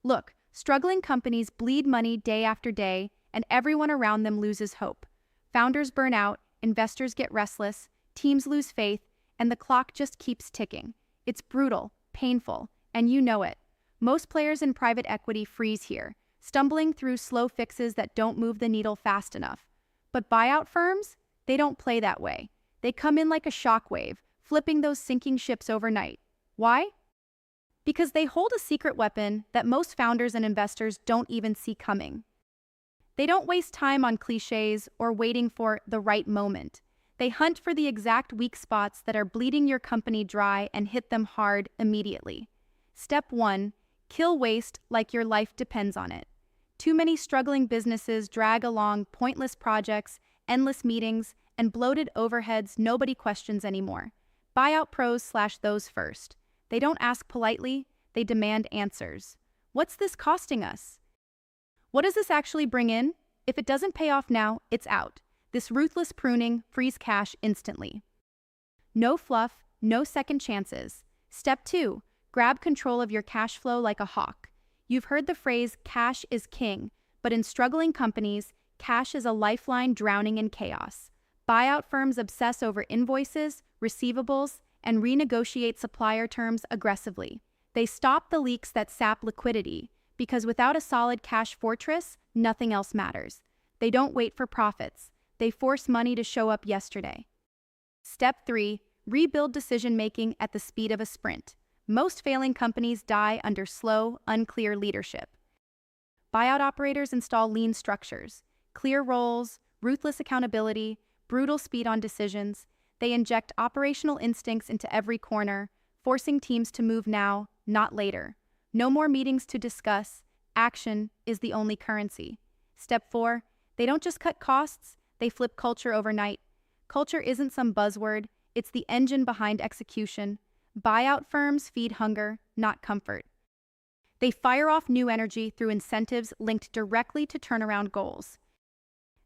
Look, struggling companies bleed money day after day, and everyone around them loses hope. Founders burn out, investors get restless, teams lose faith, and the clock just keeps ticking. It's brutal, painful, and you know it. Most players in private equity freeze here, stumbling through slow fixes that don't move the needle fast enough. But buyout firms? They don't play that way. They come in like a shockwave, flipping those sinking ships overnight. Why? Because they hold a secret weapon that most founders and investors don't even see coming. They don't waste time on cliches or waiting for the right moment. They hunt for the exact weak spots that are bleeding your company dry and hit them hard immediately. Step 1. Kill waste like your life depends on it. Too many struggling businesses drag along pointless projects, endless meetings, and bloated overheads nobody questions anymore. Buyout pros slash those first. They don't ask politely, they demand answers. What's this costing us? What does this actually bring in? If it doesn't pay off now, it's out. This ruthless pruning frees cash instantly. No fluff, no second chances. Step 2. Grab control of your cash flow like a hawk. You've heard the phrase, cash is king, but in struggling companies, cash is a lifeline drowning in chaos. Buyout firms obsess over invoices, receivables, and renegotiate supplier terms aggressively. They stop the leaks that sap liquidity, because without a solid cash fortress, nothing else matters. They don't wait for profits. They force money to show up yesterday. Step 3. Rebuild decision-making at the speed of a sprint. Most failing companies die under slow, unclear leadership. Buyout operators install lean structures, clear roles, ruthless accountability, brutal speed on decisions. They inject operational instincts into every corner, forcing teams to move now, not later. No more meetings to discuss. Action is the only currency. Step 4. They don't just cut costs, they flip culture overnight. Culture isn't some buzzword, it's the engine behind execution. Buyout firms feed hunger, not comfort. They fire off new energy through incentives linked directly to turnaround goals.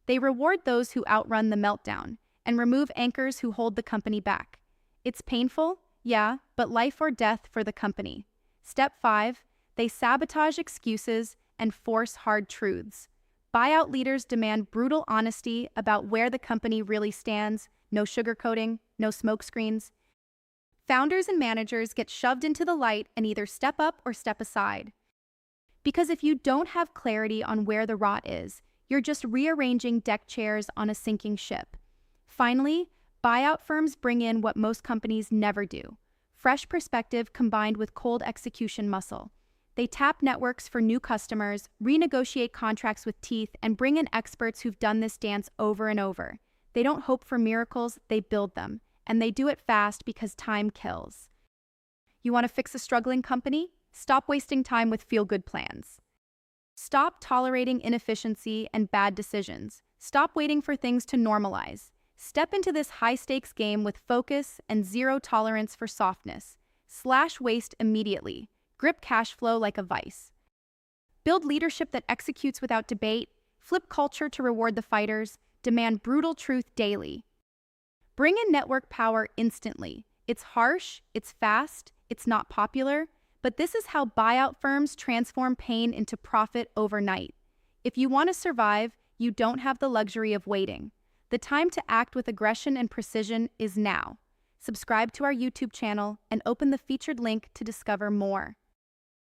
They reward those who outrun the meltdown and remove anchors who hold the company back. It's painful, yeah, but life or death for the company. Step 5. They sabotage excuses and force hard truths. Buyout leaders demand brutal honesty about where the company really stands, no sugarcoating, no smokescreens. Founders and managers get shoved into the light and either step up or step aside. Because if you don't have clarity on where the rot is, you're just rearranging deck chairs on a sinking ship. Finally, buyout firms bring in what most companies never do: fresh perspective combined with cold execution muscle. They tap networks for new customers, renegotiate contracts with teeth, and bring in experts who've done this dance over and over. They don't hope for miracles, they build them. And they do it fast because time kills. You want to fix a struggling company? Stop wasting time with feel-good plans. Stop tolerating inefficiency and bad decisions. Stop waiting for things to normalize. Step into this high-stakes game with focus and zero tolerance for softness. Slash waste immediately. Grip cash flow like a vice. Build leadership that executes without debate. Flip culture to reward the fighters. Demand brutal truth daily. Bring in network power instantly. It's harsh, it's fast, it's not popular, but this is how buyout firms transform pain into profit overnight. If you want to survive, you don't have the luxury of waiting. The time to act with aggression and precision is now. Subscribe to our YouTube channel and open the featured link to discover more.